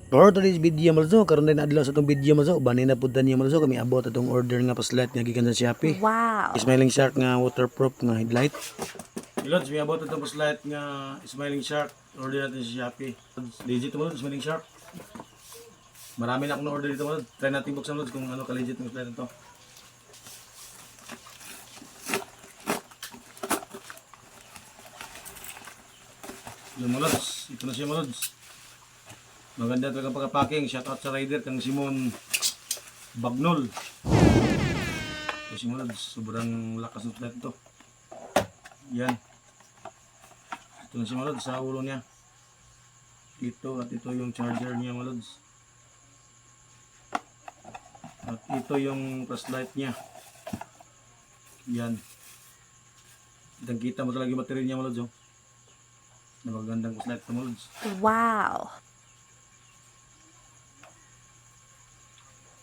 For today's video mga lods, karon din adlaw sa itong video mga lods, banin na punta niya mga lods, kami abot itong order nga paslight nga gikan sa Shopee. Wow. Smiling Shark nga waterproof nga headlight. Lods, may abot itong paslight nga Smiling Shark, order natin sa Shopee. Legit mga lods, Smiling Shark. Marami na akong order dito mga lods. Try natin buksan lods kung ano ka-legit ng paslight nito. Yung mga lods, ito na siya mga lods. Maganda talaga pagka-packing. Shoutout sa rider kang Simon Bagnol. Kasi mga lods, sobrang lakas ng flat ito. Yan. Ito na siya mga lods sa ulo niya. Ito at ito yung charger niya mga lods. At ito yung flashlight niya. Yan. Kita mo talaga yung material niya mga lods. Oh. Napagandang flashlight ito mga lods. Wow.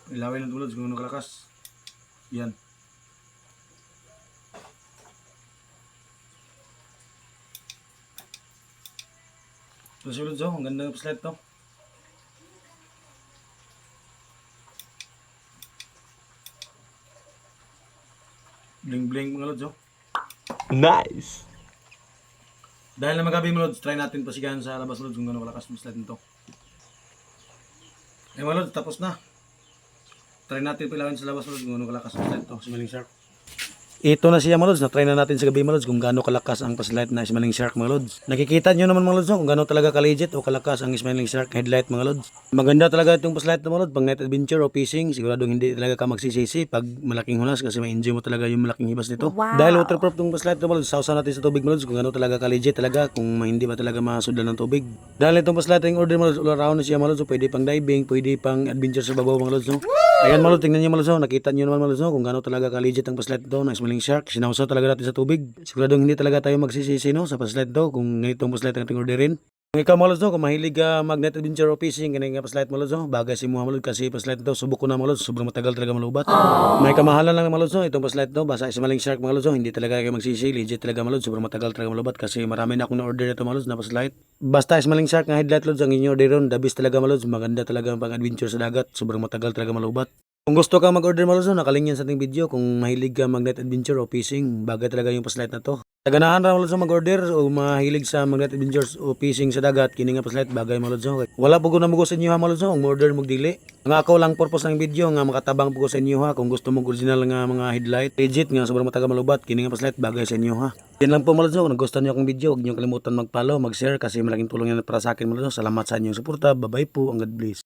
Ilawin ng tulad kung ano kalakas. Yan. Ito si Lods, ang ganda ng flashlight to. Bling bling mga Lods. Nice! Dahil na magabi mga Lods, try natin pasigahan sa labas Lods kung ano kalakas ng flashlight nito. Eh mga Lods, tapos na. Try natin pilawin sa labas Lods kung ano kalakas ang flashlight to, Smiling Shark. Ito na siya mga Lods, na-try na natin sa gabi mga Lods kung gaano kalakas ang flashlight na Smiling Shark mga Lods. Nakikita nyo naman mga Lods kung gaano talaga ka-legit o kalakas ang Smiling Shark headlight mga Lods. Maganda talaga itong flashlight mga Lods, pang night adventure o fishing, siguradong hindi talaga ka magsisisi pag malaking hunas kasi ma-enjoy mo talaga yung malaking hibas nito. Wow. Dahil waterproof itong flashlight mga Lods, sausa natin sa tubig mga Lods kung gaano talaga ka-legit talaga kung hindi ba talaga masudlan ng tubig. Dahil itong flashlight yung order mga Lods, all around na siya mga Lods, so pwede pang diving, pwede pang adventure sa babaw mga Lods. No? Ayan mga Lods, tingnan nyo mga Lods, nakita nyo naman mga Lods kung gaano talaga ka-legit ang flashlight ito na Smiling Shark. Sinausa talaga natin sa tubig. Siguradong hindi talaga tayo magsisisi no, sa flashlight ito kung ganitong flashlight ang ating orderin. Kung ikaw mga Lods, no, kung mahilig ka mag-night adventure o fishing, ganyan nga flashlight mga Lods, no, bagay si mga mga Lods kasi flashlight ito, subok ko na mga Lods, sobrang matagal talaga malubat. May kamahalan lang mga Lods, no, itong flashlight ito, basta Smiling Shark mga Lods, no, hindi talaga kayo magsisi, legit talaga mga Lods, sobrang matagal talaga malubat kasi marami na akong na-order ito mga Lods na flashlight. Basta Smiling Shark nga headlight Lods, ang inyo orderon, the best talaga mga Lods, maganda talaga ang pang-adventure sa dagat, sobrang matagal talaga malubat. Kung gusto kang mag-order mga Lods, no, nakaling yan sa ating video. Kung mahilig ka mag-night adventure o fishing, bagay talaga yung flashlight na to. Taganahan ra mga Lods no, mag-order o mahilig sa mag-night adventures o fishing sa dagat, kini nga flashlight bagay mga Lods. No. Wala po ko na mugo sa inyo ha mga Lods, no, kung order magdili. Ang ako lang purpose ng video nga makatabang po ko sa inyo ha. Kung gusto mong original nga mga headlight, legit nga sobrang matagal malubat, kini nga flashlight bagay sa inyo ha. Yan lang po mga Lods. No. Kung nagustuhan niyo akong video, huwag niyo kalimutan mag-follow, mag-share kasi malaking tulong yan para sa akin mga Lods. No. Salamat sa inyong suporta. Bye-bye po. Ang God bless.